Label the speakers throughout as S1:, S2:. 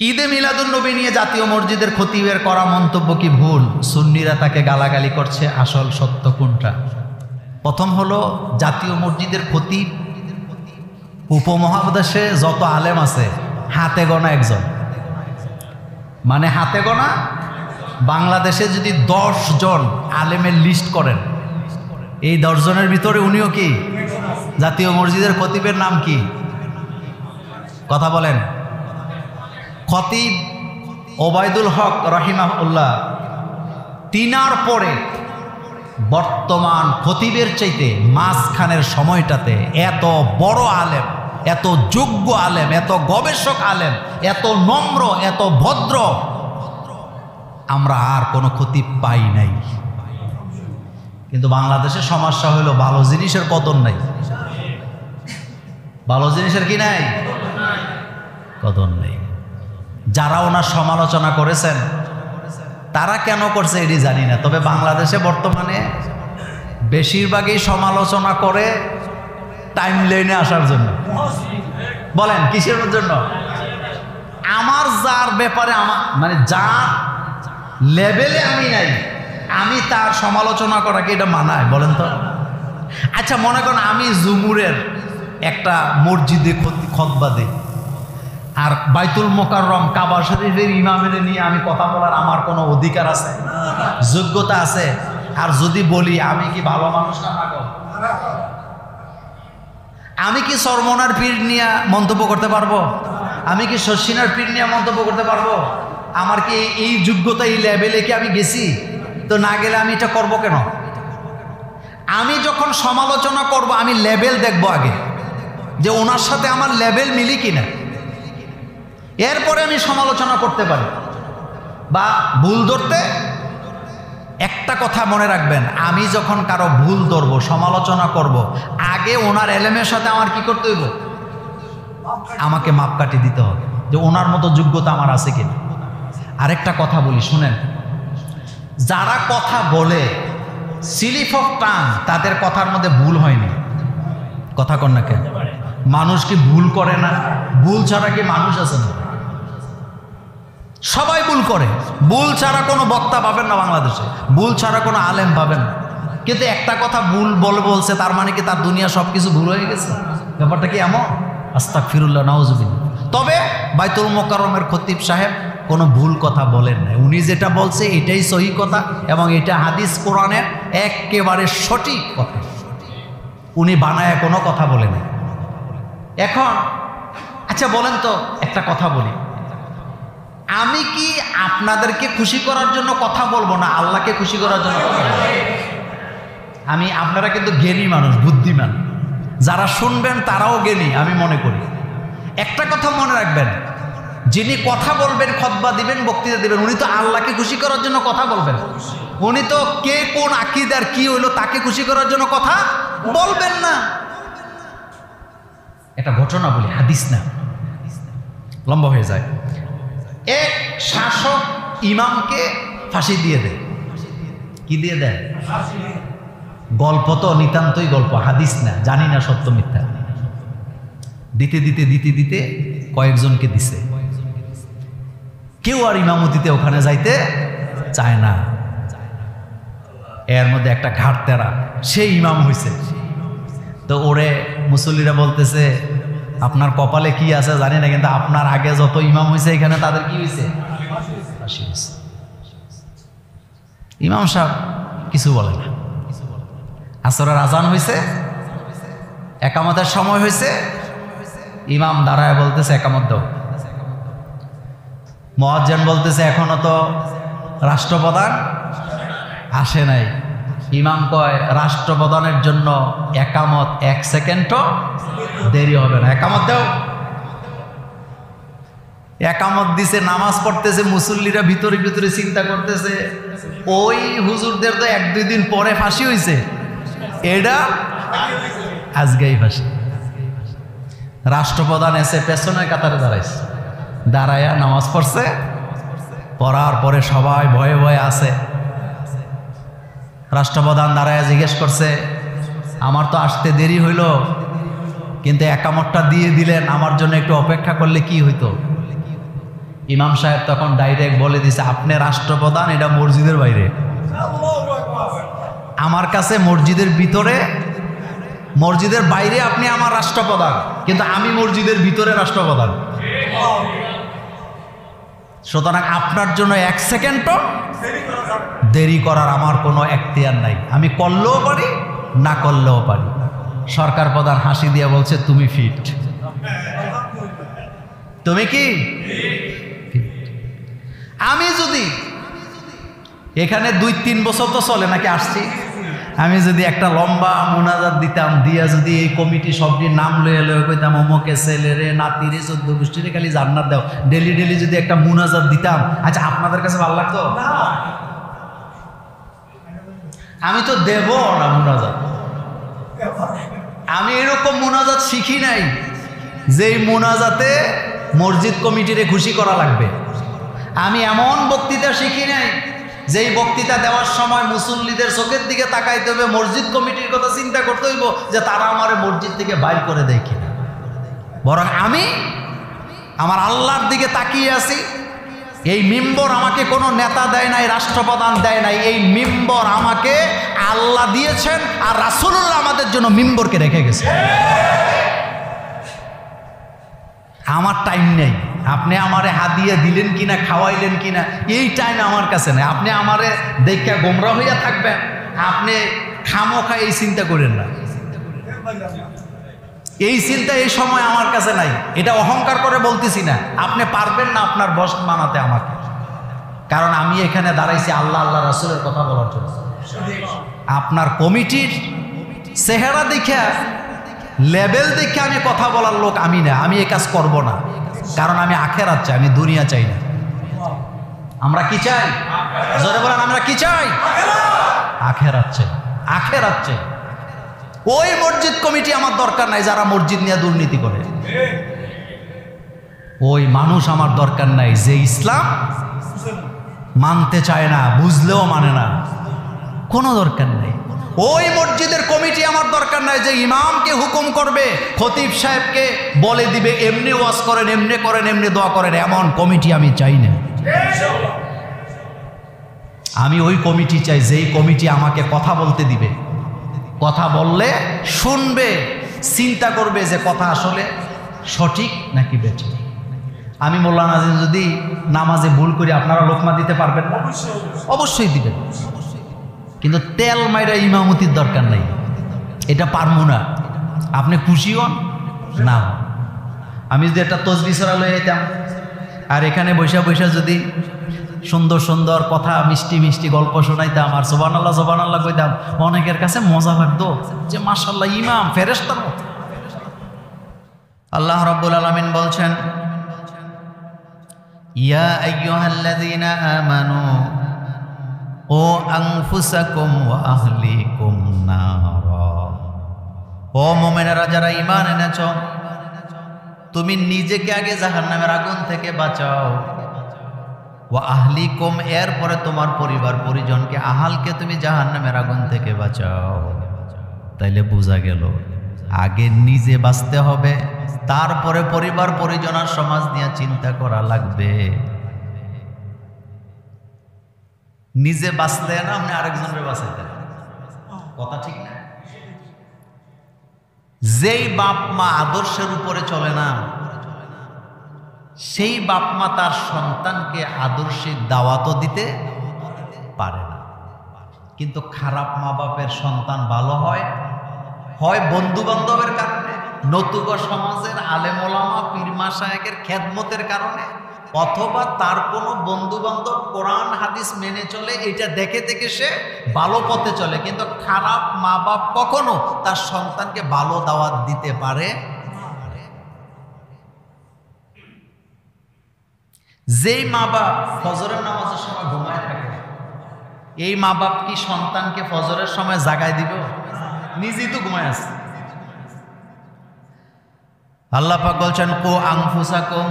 S1: ঈদে মিলাদুন্নবী নিয়ে জাতীয় মসজিদের খতিবের করা মন্তব্য কি ভুল? সুন্নিরা তাকে গালাগালি করছে, আসল সত্য কোনটা? প্রথম হলো, জাতীয় মসজিদের খতিব উপমহাদেশে যত আলেম আছে হাতে গোনা একজন, মানে হাতে গোনা। বাংলাদেশে যদি 10 জন আলেমের লিস্ট করেন, এই 10 জনের ভিতরে উনিও কি? জাতীয় মসজিদের খতিবের নাম কি? কথা বলেন। খতিব ওবায়দুল হক রহিমাহুল্লাহ, তিনার পরে বর্তমান খতিবের চাইতে মাঝখানের সময়টাতে এত বড় আলেম, এত যোগ্য আলেম, এত গবেষক আলেম, এত নম্র, এত ভদ্র আমরা আর কোনো খতিব পাই নাই। কিন্তু বাংলাদেশের সমস্যা হলো ভালো জিনিসের কদর নাই। ভালো জিনিসের কি নাই? কদর নেই। যারা ওনার সমালোচনা করেছেন তারা কেন করছে এটি জানি না, তবে বাংলাদেশে বর্তমানে বেশিরভাগই সমালোচনা করে টাইম লাইনে আসার জন্য। বলেন কিসের জন্য? আমার যার ব্যাপারে আমার মানে যার লেভেলে আমি নাই, আমি তার সমালোচনা করাকে এটা মানায়? বলেন তো। আচ্ছা মনে করেন আমি জুমুরের একটা মসজিদে খুতবা দেই, আর বাইতুল মোকাররম কাবা শরীফের ইমামের নিয়ে আমি কথা বলার আমার কোনো অধিকার আছে? যোগ্যতা আছে? আর যদি বলি আমি কি ভালো মানুষ না পাগল? আমি কি সরমনার পীর নিয়ে মন্তব্য করতে পারবো? আমি কি শশিনার পীর নিয়ে মন্তব্য করতে পারবো? আমার কি এই যোগ্যতা, এই লেভেলে কি আমি গেছি? তো না গেলে আমি এটা করবো কেন? আমি যখন সমালোচনা করব আমি লেভেল দেখবো আগে, যে ওনার সাথে আমার লেভেল মিলি কিনা, এরপরে আমি সমালোচনা করতে পারি বা ভুল ধরতে। একটা কথা মনে রাখবেন, আমি যখন কারো ভুল ধরব, সমালোচনা করব, আগে ওনার এলেমের সাথে আমার কি করতে হইব? আমাকে মাপকাঠি দিতে হবে যে ওনার মতো যোগ্যতা আমার আছে কিনা। আরেকটা কথা বলি শুনেন, যারা কথা বলে স্লিপ অফ টাং, তাদের কথার মধ্যে ভুল হয়নি। কথা কন না কেন? মানুষ কি ভুল করে না? ভুল ছাড়া কি মানুষ আছে না? সবাই ভুল করে। ভুল ছাড়া কোনো বক্তা পাবেন না বাংলাদেশে, ভুল ছাড়া কোনো আলেম পাবেন না। কিন্তু একটা কথা ভুল বলছে তার মানে কি তার দুনিয়া সব কিছু ভুল হয়ে গেছে? ব্যাপারটা কি এমন? আস্তাগফিরুল্লাহ, নাউজুবিল্লাহ। তবে বাইতুল মোকাররমের খতিব সাহেব কোনো ভুল কথা বলেন না। উনি যেটা বলছে এটাই সহি কথা এবং এটা হাদিস কোরআনের একেবারে সঠিক কথা। উনি বানায় কোনো কথা বলে নাই। এখন আচ্ছা বলেন তো, একটা কথা বলি, আমি কি আপনাদেরকে খুশি করার জন্য কথা বলবো না আল্লাহকে খুশি করার জন্য কথা বলবো? আপনারা কিন্তু জ্ঞানী মানুষ, বুদ্ধিমান, যারা শুনবেন তারাও জ্ঞানী আমি মনে করি। একটা কথা মনে রাখবেন, যিনি কথা বলবেন, খুতবা দিবেন, বক্তৃতা দিবেন, উনি তো আল্লাহকে খুশি করার জন্য কথা বলবেন। উনি তো কে কোন আকীদার কি হইলো তাকে খুশি করার জন্য কথা বলবেন না। একটা ঘটনা বলি, হাদিস না, লম্বা হয়ে যায়। এক শাসক ইমামকে ফাঁসি দিয়ে দেয়। কি দিয়ে দেয়? গল্প তো নিতান্তই গল্প, হাদিস না, জানি না সত্য মিথ্যা। দিতে দিতে দিতে দিতে কয়েকজনকে দিছে, কেউ আর ইমামতিতে ওখানে যাইতে চায় না। এর মধ্যে একটা ঘাটতেরা, সেই ইমাম হয়েছে। তো ওরে মুসল্লিরা বলতেছে, আপনার কপালে কি আছে জানি না, কিন্তু আপনার আগে যত ইমাম হয়েছে এখানে তাদের কি হয়েছে? ফাঁসি হয়েছে। ইমাম সাহেব কিছু বলে না। আসরের আজান হয়েছে, একামতের সময় হয়েছে, ইমাম দাঁড়ায় বলতেছে একামত দাও। মুয়াজ্জিন বলতেছে এখনো তো রাষ্ট্রপ্রধান আসে নাই। ইমাম কয় রাষ্ট্রপ্রধানের জন্য একামত 1 সেকেন্ডও দেরি হবে না, একামত দাও। একামত দিছে, নামাজ পড়তেছে, মুসল্লিরা ভিতরে ভিতরে চিন্তা করতেছে, ওই হুজুরদের তো 1-2 দিন পরে ফাঁসি হয়েছে, এটা আজকেই ফাঁসি। রাষ্ট্রপ্রধান এসে পেছনের কাতারে দাঁড়াইছে, দাঁড়ায়া নামাজ পড়ছে। পড়ার পরে সবাই ভয়ে ভয়ে আছে। রাষ্ট্রপ্রধান দাঁড়ায়া জিজ্ঞেস করছে, আমার তো আসতে দেরি হইল, কিন্তু একামতটা দিয়ে দিলেন, আমার জন্য একটু অপেক্ষা করলে কি হইতো? ইমাম সাহেব তখন ডাইরেক্ট বলে দিছে, আপনি রাষ্ট্রপ্রধান, এটা মসজিদের বাইরে। আমার কাছে মসজিদের ভিতরে, মসজিদের বাইরে আপনি আমার রাষ্ট্রপ্রধান, কিন্তু আমি মসজিদের ভিতরে রাষ্ট্রপ্রধান। সুতরাং আপনার জন্য 1 সেকেন্ডও দেরি করার আমার কোনো এখতিয়ার নাই। আমি করলেও পারি, না করলেও পারি। সরকার প্রধান হাসি দিয়ে বলছে, তুমি ফিট। তুমি কি? আমি যদি এখানে 2-3 বছর তো চলে নাকি আসছি, আমি যদি একটা লম্বা মুনাজাত দিতাম, দিয়া যদি এই কমিটি সবটির নাম লয়ে লয়ে কইতাম, অমুকে ছেলেরে নাতিরে 14 গোষ্ঠীরে খালি জান্নাত দাও, ডেলি ডেলি যদি একটা মুনাজাত দিতাম, আচ্ছা আপনাদের কাছে ভালো লাগতো? আমি তো দেব না মুনাজাত। আমি এরকম মুনাজাত শিখি নাই যেই মুনাজাতে মসজিদ কমিটিরে খুশি করা লাগবে। আমি এমন বক্তৃতা শিখি নাই যেই বক্তৃতা দেওয়ার সময় মুসল্লিদের চোখের দিকে তাকাইতে হবে, মসজিদ কমিটির কথা চিন্তা করতে হইব যে তারা আমার মসজিদ থেকে বাইর করে দেয় কিনা। বরং আমি আমার আল্লাহর দিকে তাকিয়ে আছি। এই মিম্বর আমাকে কোনো নেতা দেয় নাই, রাষ্ট্রপ্রধান দেয় নাই। এই মিম্বর আমাকে আল্লাহ দিয়েছেন, আর রাসূলুল্লাহ আমাদের জন্য মিম্বরকে রেখে গেছে। আমার টাইম নেই, আপনি আমারে হাদিয়া দিলেন কিনা, খাওয়াইলেন কিনা, এই টাইম আমার কাছে নেই। আপনি আমারে দেখে গোমরা হইয়া থাকবেন, আপনি খামোখা এই চিন্তা করেন না। এই চিন্তা এই সময় আমার কাছে নাই। এটা অহংকার করে বলতেছি না, আপনি পারবেন না আপনার বস বানাতে আমাকে, কারণ আমি এখানে দাঁড়াইছি আল্লাহ আল্লাহ রাসূলের কথা বলার জন্য। আপনার কমিটির চেহারা দেখে, লেভেল দেখে আমি কথা বলার লোক আমি না, আমি এই কাজ করব না, কারণ আমি আখেরাত চাই, আমি দুনিয়া চাই না। আমরা কি চাই? জোরে বলেন, আমরা কি চাই? আখেরাত চাই, আখেরাত চাই। ওই মসজিদ কমিটি আমার দরকার নাই যারা মসজিদ নিয়ে দুর্নীতি করে। ওই মানুষ আমার দরকার নাই যে ইসলাম মানতে চায় না, বুঝলেও মানে না, কোনো দরকার নাই। ওই মসজিদের কমিটি আমার দরকার নাই যে ইমামকে হুকুম করবে, খতিব সাহেবকে বলে দিবে এমনি ওয়াজ করেন, এমনি করেন, এমনি দোয়া করেন, এমন কমিটি আমি চাই না। আমি ওই কমিটি চাই যেই কমিটি আমাকে কথা বলতে দিবে, কথা বললে শুনবে, চিন্তা করবে যে কথা আসলে সঠিক নাকি বেঠিক। আমি মোল্লা নাজিম যদি নামাজে ভুল করি, আপনারা লোকমা দিতে পারবেন না? অবশ্যই দিবেন, কিন্তু তেল মাইরা ইমামতির দরকার নাই, এটা পারবো না। আপনি খুশি হন না। আমি যদি একটা তসবিহ সূরা লয়ে যেতাম, আর এখানে বৈশা বৈশা যদি সুন্দর সুন্দর কথা, মিষ্টি মিষ্টি গল্প শোনাইতাম, আর সুবহানাল্লাহ সুবহানাল্লাহ কইতাম, অনেকের কাছে মজা লাগতো যে মাশাআল্লাহ ইমাম ফেরেশতার মতো। আল্লাহ রাব্বুল আলামিন বলছেন, ইয়া আইয়ুহাল্লাযীনা আমানু ও আনফুসাকুম ওয়া আহলিকুম নারা। ও মুমিনেরা যারা ঈমান এনেছো, তুমি নিজেকে আগে জাহান্নামের আগুন থেকে বাঁচাও। ওয়া আহলিকুম, এরপরে তোমার পরিবার পরিজনকে, আহালকে তুমি জাহান্নামের আগুন থেকে বাঁচাও। তাইলে বোঝা গেল আগে নিজে বাঁচতে হবে, তারপরে পরিবার পরিজন আর সমাজ নিয়ে চিন্তা করা লাগবে। নিজে বাঁচলে না আপনি আরেকজনের বাঁচাইতেন, কথা ঠিক না? যেই বাপ মা আদর্শের উপরে চলে না, সেই বাপ মা তার সন্তানকে আদর্শিক দাওয়াতও দিতে পারে না। কিন্তু খারাপ মা বাপের সন্তান ভালো হয়, হয় বন্ধু বান্ধবের কারণে, নতুবা সমাজের আলেম ওলামা পীর মাশায়েখের খেদমতের কারণে, অথবা তার কোনো বন্ধু বান্ধব কোরআন হাদিস মেনে চলে, এটা দেখে দেখে সে ভালো পথে চলে। কিন্তু খারাপ মা বাপ কখনো তার সন্তানকে ভালো দাওয়াত দিতে পারে। যেই মা বাপ ফজরের নামাজের সময় ঘুমায় থাকে, এই মা বাপ কি সন্তানকে ফজরের সময় জাগায় দিব? নিজেই তো ঘুমায় আছে। আল্লাহ পাক বলছেন, কো আনফুসাকুম,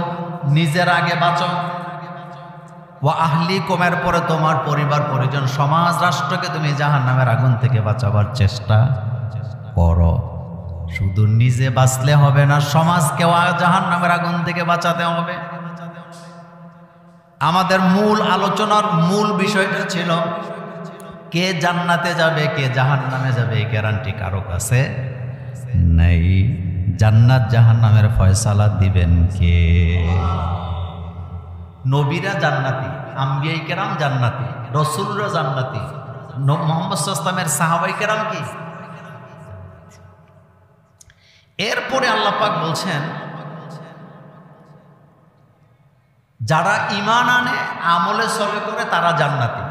S1: নিজের আগে বাঁচো, ওয়া আহলিকুম, এর পরে তোমার পরিবার পরিজন সমাজ রাষ্ট্রকে তুমি জাহান্নামের আগুন থেকে বাঁচাবার চেষ্টা করো। শুধু নিজে বাঁচলে হবে না, সমাজকেও জাহান্নামের আগুন থেকে বাঁচাতে হবে। আমাদের মূল আলোচনার মূল বিষয়টা ছিল কে জান্নাতে যাবে কে জাহান্নামে যাবে এই গ্যারান্টি কারো কাছে নেই। জান্নাত জাহান্নামের ফয়সালা দিবেন কে? নবীরা জান্নাতি, আম্বিয়ায়ে কেরাম জান্নাতি, রাসূলরা জান্নাতি, মুহাম্মদ সাল্লাল্লাহু আলাইহি ওয়াসাল্লামের সাহাবায়ে কেরাম কি? এরপরে আল্লাহ পাক বলছেন যারা ঈমান আনে আমলে সলে করে তারা জান্নাতি।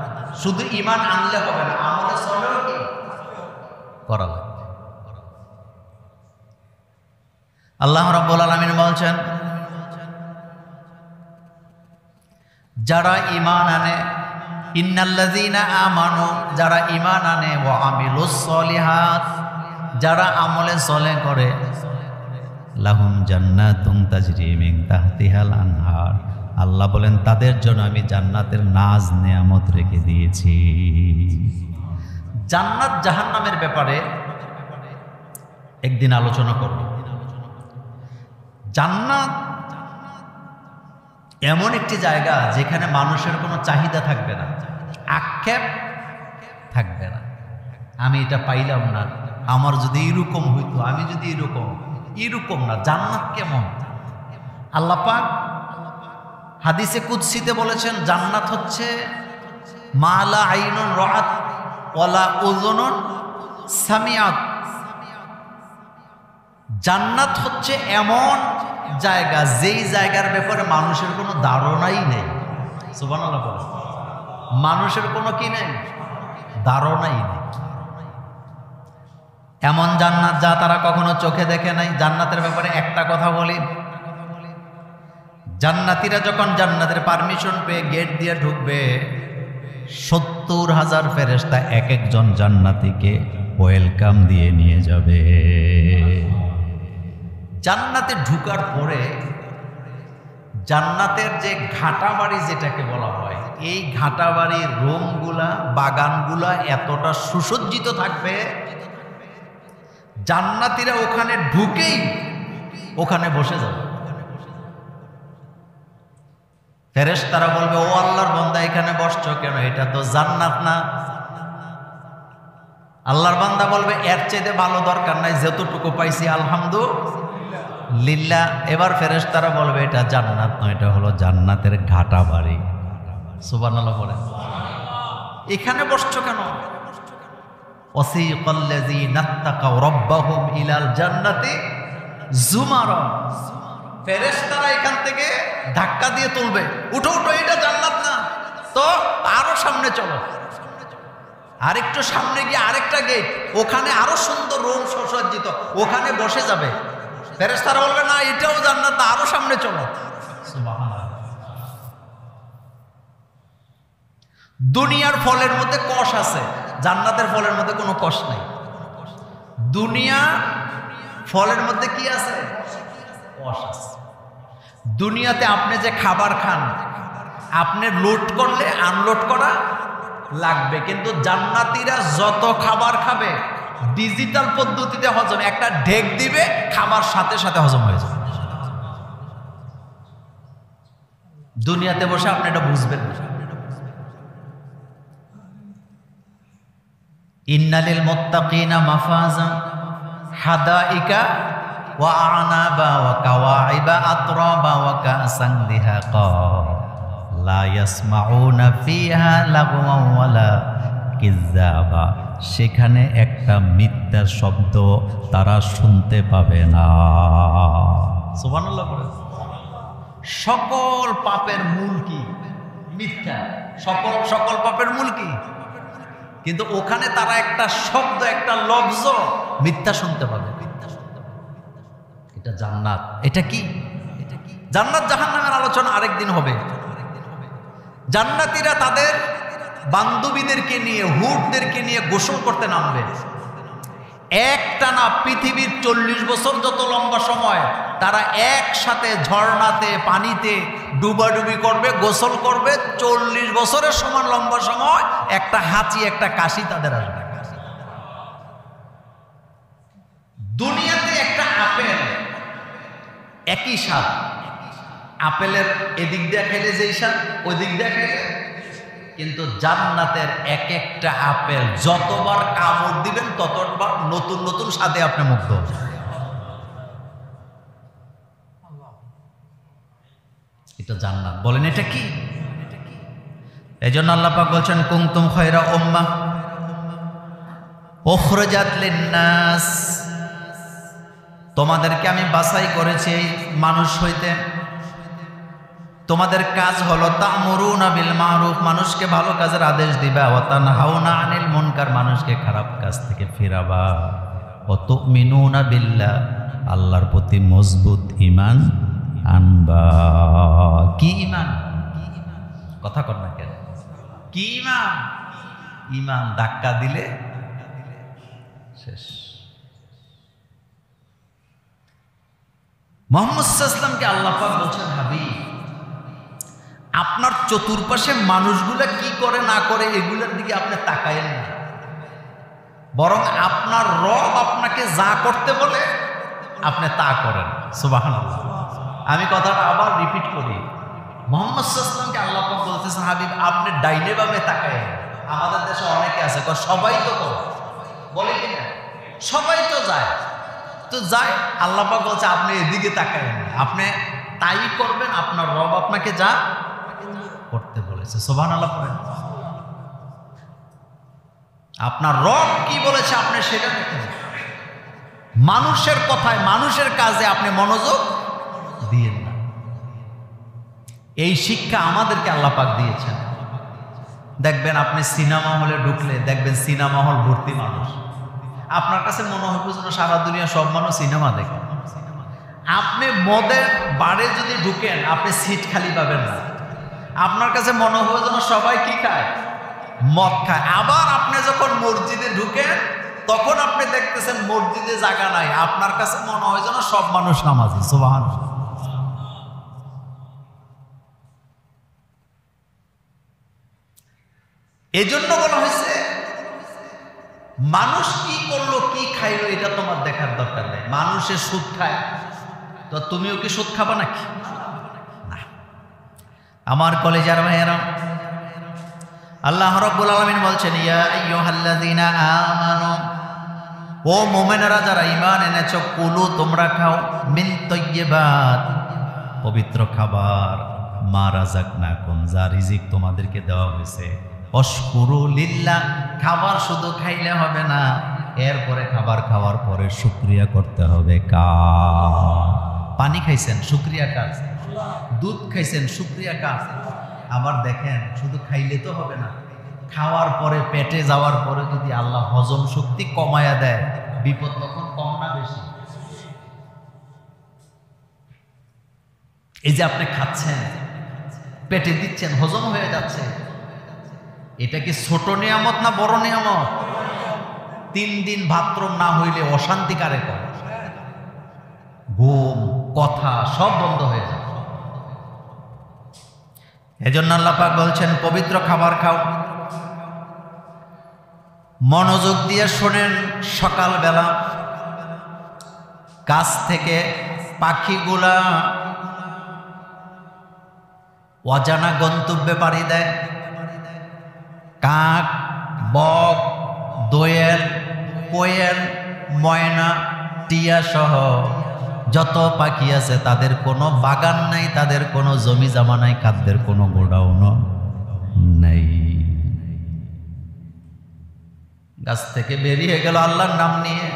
S1: শুধু ঈমান আনলে হবে না, আমলে সলেও কি করা লাগবে। আল্লাহ রাব্বুল আলামিন বলছেন যারা ঈমান আনে, ইন্নাল্লাযীনা আমানু, যারা ঈমান আনে, ওয়া আমিলুস সলিহাত, যারা আমলে সলে করে, লাহুম জান্নাতুন তাজরি মিন তাহতিহাল আনহার, আল্লাহ বলেন তাদের জন্য আমি জান্নাতের নাজ নেয়ামত রেখে দিয়েছি। জান্নাত জাহান্নামের ব্যাপারে একদিন আলোচনা করব। জান্নাত এমন একটি জায়গা যেখানে মানুষের কোনো চাহিদা থাকবে না, আক্ষেপ থাকবে না। আমি এটা পাইলাম না, আমার যদি এরকম হইতো, আমি যদি এরকম না। জান্নাত কেমন? আল্লাহ পাক হাদিসে কুদসিতে বলেছেন জান্নাত হচ্ছে মা লা আইনুন রাআত ওয়ালা উযুনুন সামিআত। জান্নাত হচ্ছে এমন জায়গা যেই জায়গার ব্যাপারে মানুষের কোনো ধারণাই নেই। সুবহানাল্লাহ বলেন, মানুষের কোনো কি নেই, ধারণাই নেই। এমন জান্নাত যা তারা কখনো চোখে দেখে নাই। জান্নাতের ব্যাপারে একটা কথা বলি, জান্নাতীরা যখন জান্নাতের পারমিশন পেয়ে গেট দিয়ে ঢুকবে, ৭০,০০০ ফেরেশতা এক একজন জান্নাতীকে ওয়েলকাম দিয়ে নিয়ে যাবে। জান্নাতে ঢুকার পরে জান্নাতের যে ঘাটা বাড়ি যেটাকে বলা হয়, এই ঘাটা বাড়ির রুমগুলা, বাগানগুলা এতটা সুসজ্জিত থাকবে, জান্নাতীরা ওখানে ঢুকেই ওখানে বসে যাবে। ফেরেশতারা বলবে, ও আল্লাহর বান্দা এখানে বসছো কেন? এটা তো জান্নাত না। আল্লাহর বান্দা বলবে, এর চাইতে ভালো দরকার নাই, যতটুকু পাইছি আলহামদুলিল্লাহ। এবার ফেরেশতারা বলবে, এটা জান্নাত নয়, এটা হলো জান্নাতের ঘাটা বাড়ি। সুবহানাল্লাহ বলেন, এখানে বসছো কেন? ওয়াসিকাল্লাযীনা তাকাউ রাব্বাহুম ইলাল জান্নাতি যুমারা, ফেরেশতারা এখান থেকে ধাক্কা দিয়ে তুলবে, উঠো উঠো, এটা জান্নাত না, তো আরো সামনে চলো। আরেকটু সামনে গিয়ে আরেকটা গেট, ওখানে আরো সুন্দর রুম সুসজ্জিত, ওখানে বসে যাবে। ফেরেশতারা বলবে, না এটাও জান্নাত না, আরো সামনে চলো। সুবহানাল্লাহ। দুনিয়ার ফলের মধ্যে কষ আছে, জান্নাতের ফলের মধ্যে কোনো কষ নাই। দুনিয়া ফলের মধ্যে কি আছে? কষ আছে। দুনিয়াতে আপনি যে খাবার খান, আপনি লোড করলে আনলোড করা লাগবে, কিন্তু জান্নাতীরা যত খাবার খাবে ডিজিটাল পদ্ধতিতে হজম, একটা ঢেক দিবে, খাবার সাথে সাথে হজম হয়ে যাবে। দুনিয়াতে বসে আপনি এটা বুঝবেন না। ইন্নালিল মুত্তাকিনা মাফাজা হাদাইকা ওয়া আনাবা ওয়া কাওয়াইবা আতরাবা ওয়া কাসান দিহাকা লা ইয়াসমাউনা ফিহা লাগওয়া ওয়ালা কিযাবা, সেখানে একটা মিথ্যার শব্দ তারা শুনতে পাবে না। সুবহানাল্লাহ বলেন, সকল পাপের মূল কি? মিথ্যা। সকল পাপের মূল কি? কিন্তু ওখানে তারা একটা শব্দ, একটা লফজ মিথ্যা শুনতে পাবে। এটা জান্নাত। এটা কি? জান্নাত জাহান্নামের আলোচনা আরেকদিন হবে। জান্নাতীরা তাদের বান্ধবীদেরকে নিয়ে, হুরদেরকে নিয়ে গোসল করতে নামবে। একটানা পৃথিবীর 40 বছর যত লম্বা সময় তারা একসাথে ঝর্ণাতে, পানিতে ডুবাডুবি করবে, গোসল করবে। 40 বছরের সমান লম্বা সময় একটা হাঁচি, একটা কাশি তাদের আসবে। দুনিয়াতে একটা আপেল একই স্বাদ, আপেলের এদিক দিয়ে খাইলে যেই স্বাদ ওই দিক দিয়ে খাইলে, কিন্তু জান্নাতের এক একটা আপেল যতবার কামড় দিবেন ততবার নতুন নতুন স্বাদে আপনি মুগ্ধ হবেন। এটা জান্নাত। বলেন এটা কি? এই জন্য আল্লাহ পাক বলছেন কুনতুম খায়রা উম্মাহ উখরিজাত লিন-নাস, তোমাদেরকে আমি বাছাই করেছি মানুষ হইতে। তোমাদের কাজ হলো তা'মুরুনা বিল মা'রুফ, মানুষকে ভালো কাজের আদেশ দিবা, ওয়া তানহাউনা আনিল মুনকার, মানুষকে খারাপ কাজ থেকে ফিরাবা, ওয়া তু'মিনুনা বিল্লাহ, আল্লাহর প্রতি মজবুত ঈমান আনবা। কি ঈমান? কথা কর না কেন? কি ঈমান? ঈমান ধাক্কা দিলে শেষ। মুহাম্মদ সাল্লাল্লাহু আলাইহি ওয়াসাল্লামকে আল্লাহ পাক বলছেন, হাবিব আপনার চতুর্পাশে মানুষগুলা কি করে না করে এগুলোর দিকে আপনি তাকায়েন না, বরং আপনার রব আপনাকে যা করতে বলে আপনি তা করেন। সুবহানাল্লাহ। আমি কথাটা আবার রিপিট করি, মুহাম্মদ সাল্লাল্লাহু আলাইহি ওয়াসাল্লামকে আল্লাহ পাক বলতেছেন, হাবিব আপনি ডাইনে বামে তাকায়েন। আমাদের দেশে অনেকে আছে সবাই তো করে, বলে কিনা সবাই তো যায়, তো যায়। আল্লাহ পাক বলছে আপনি এদিকে তাকায়েন, আপনি তাই করবেন, আপনার রব আপনাকে যা করতে বলেছে। সুবহানাল্লাহ পড়েন। আপনার রব কি বলেছে আপনি সেটা দেখেন, মানুষের কথায় মানুষের কাজে আপনি মনোযোগ দিয়েন না। এই শিক্ষা আমাদেরকে আল্লাহ পাক দিয়েছেন। দেখবেন আপনি সিনেমা হলে ঢুকলে দেখবেন সিনেমা হল ভর্তি মানুষ, আপনার কাছে মনে হবে যেন সারা দুনিয়া সব মানুষ সিনেমা দেখে। আপনি মদের বারে যদি ঢুকেন আপনি সিট খালি পাবেন না, আপনার কাছে মনে হবে যেন সবাই কি খায়, মদ খায়। আবার আপনি যখন মসজিদে ঢুকেন তখন আপনি দেখতেছেন মসজিদে জায়গা নাই, আপনার কাছে মনে হয় যেন সব মানুষ নামাজি। সুবহানাল্লাহ। এই জন্য বলা হয়েছে মানুষ কি করলো কি খাইলো এটা তোমার দেখার দরকার নেই। মানুষে সুদ খায় তো তুমিও কি সুদ খাবা নাকি? না। আমার কলেজার ভাইয়েরা, আল্লাহ রাব্বুল আলামিন বলছেন, ইয়া আইয়ুহাল্লাযীনা আমানু, ও মুমিনেরা যারা ঈমান এনেছো, কুলু তোমরা খাও, মিন তাইয়্যিবাত পবিত্র খাবার, মা রাযাকনাকুম যা রিজিক তোমাদেরকে দেওয়া হয়েছে, ওয়াশকুরু লিল্লাহ খাবার শুধু খাইলে হবে না, এরপরে খাবার খাওয়ার পরে শুকরিয়া করতে হবে। পানি খাইছেন শুকরিয়া কাজ, দুধ খাইছেন শুকরিয়া কাজ। আবার দেখেন শুধু খাইলে তো হবে না, খাওয়ার পরে পেটে যাওয়ার পরে যদি আল্লাহ হজম শক্তি কমায়া দেয়, বিপদ তখন কম না বেশি? এই যে আপনি খাচ্ছেন, পেটে দিচ্ছেন, হজম হয়ে যাচ্ছে, এটা কি ছোট নিয়ামত না বড় নিয়ামত? 3 দিন বাথরুম না হইলে অশান্তি কারে করে, ঘুম কথা সব বন্ধ হয়ে যায়। এজন্য আল্লাহ পাক বলছেন পবিত্র খাবার খাও। মনোযোগ দিয়ে শোনেন, সকালবেলা গাছ থেকে পাখিগুলা অজানা গন্তব্যে পাড়ি দেয়। কাক, বক, দোয়েল, কোয়েল, ময়না, টিয়া সহ যত পাখি আছে তাদের কোনো বাগান নাই, তাদের কোনো জমি জমা নাই, খাদ্যের কোনো গোডাউন নেই। গাছ থেকে বেরিয়ে গেল আল্লাহর নাম নিয়ে।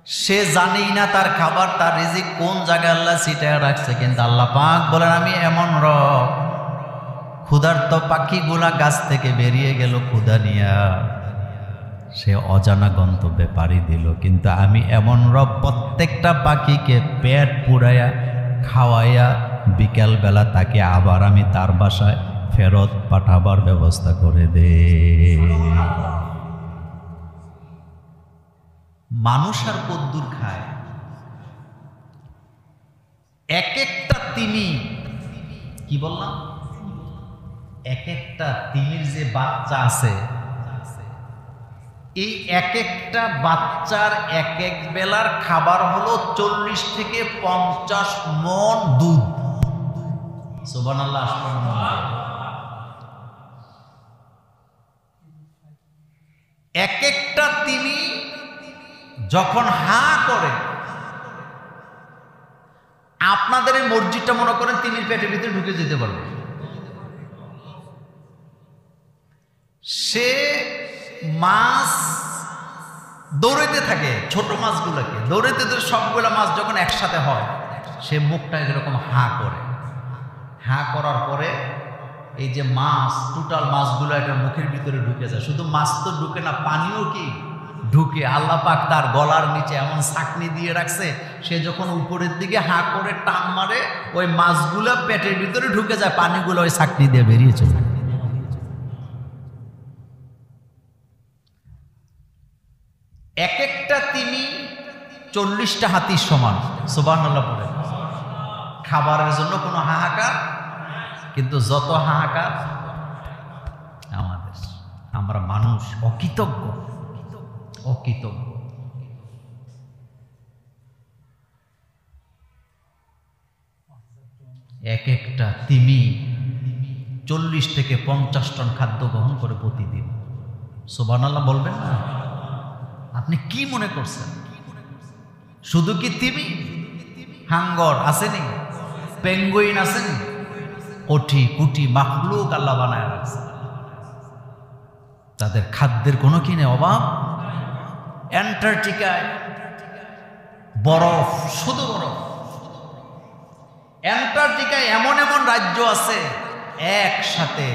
S1: সে জানেই না তার খাবার, তার রিজিক কোন জায়গায় আল্লাহ ছিটায় রাখছে, কিন্তু আল্লাহ পাক বলেন আমি এমন রব, ক্ষুধার্ত পাখিগুলা গাছ থেকে বেরিয়ে গেল ক্ষুধা নিয়া, সে অজানা গন্তব্যে পাড়ি দিল, কিন্তু আমি এমন রব প্রত্যেকটা পাখিকে পেট পুরাইয়া খাওয়াইয়া বিকেল বেলা তাকে আবার আমি তার বাসায় ফেরত পাঠাবার ব্যবস্থা করে দে। মানুষ আর কদ্দুর খায়, এক একটা তিমি, কি বললাম, এক একটা তিমির যে বাচ্চা আছে এই এক একটা বাচ্চার এক এক বেলার খাবার হলো 40 থেকে 50 মণ দুধ। সুবহানাল্লাহ। এক একটা তিনি যখন হা করে, আপনাদের এই মসজিদটা মনে করেন তিমির পেটের ভিতরে ঢুকে যেতে পারবে। সে মাছ দৌড়াইতে থাকে, ছোট মাছগুলোকে দৌড়াইতে সবগুলা মাছ যখন একসাথে হয়, সে মুখটা এরকম হা করে। হা করার পরে এই যে মাছ, টোটাল মাছগুলো এটা মুখের ভিতরে ঢুকে যায়। শুধু মাছ তো ঢুকে না, পানিও কি ঢুকে। আল্লাহ পাক তার গলার নিচে এমন ছাকনি দিয়ে রাখছে, সে যখন উপরের দিকে হা করে টান মারে, ওই মাছগুলো পেটের ভিতরে ঢুকে যায়, পানিগুলো ওই ছাকনি দিয়ে বেরিয়ে চলে। এক একটা তিনি 40টা হাতির সমান। সুবহানাল্লাহ পড়ে। খাবারের জন্য কোনো হাহাকার, কিন্তু যত হাহাকার আমাদের, আমরা মানুষ অকৃতজ্ঞ। এক একটা তিমি 40 থেকে 50 টন খাদ্য গ্রহণ করে প্রতিদিন। সুবহানাল্লাহ বলবেন না? আপনি কি মনে করছেন শুধু কি তিমি? হাঙ্গর আসেনি, পেঙ্গুইন আসেনি, কোটি কোটি মাখলুক আল্লাহ বানায় রাখছে। তাদের খাদ্যের কোনো কিনে অভাব। অ্যান্টার্কটিকায় বরফ, শুধু বরফ। অ্যান্টার্কটিকায় এমন এমন রাজ্য আছে, একসাথে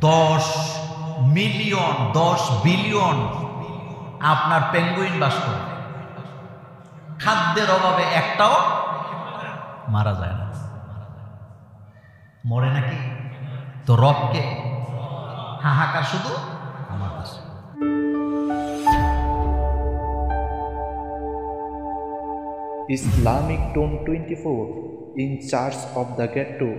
S1: 10 মিলিয়ন 10 বিলিয়ন আপনার পেঙ্গুইন বাস করে। খাদ্যের অভাবে একটাও মারা যায় না। মরে নাকি? তো রবকে হাহাকার শুধু আমার কাছে।
S2: Islamic Tone 24 in charge of the ghetto